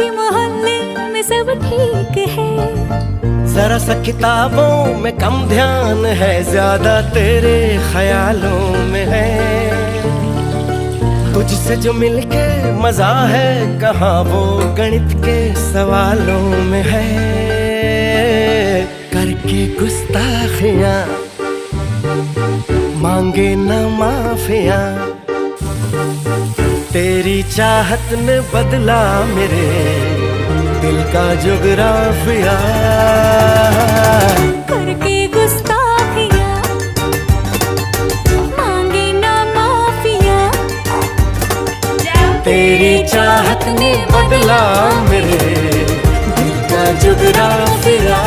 बाकी मोहल्ले में सब ठीक है। जरा सा किताबों में कम ध्यान है, ज्यादा तेरे ख्यालों में है। तुझसे जो मिलके मजा है, कहाँ वो गणित के सवालों में है। करके गुस्ताखियां मांगे न माफियां, तेरी चाहत ने बदला मेरे दिल का जुगराफिया। करके गुस्ताखियां मांगे ना माफिया, तेरी चाहत ने बदला मेरे दिल का जुगराफिया।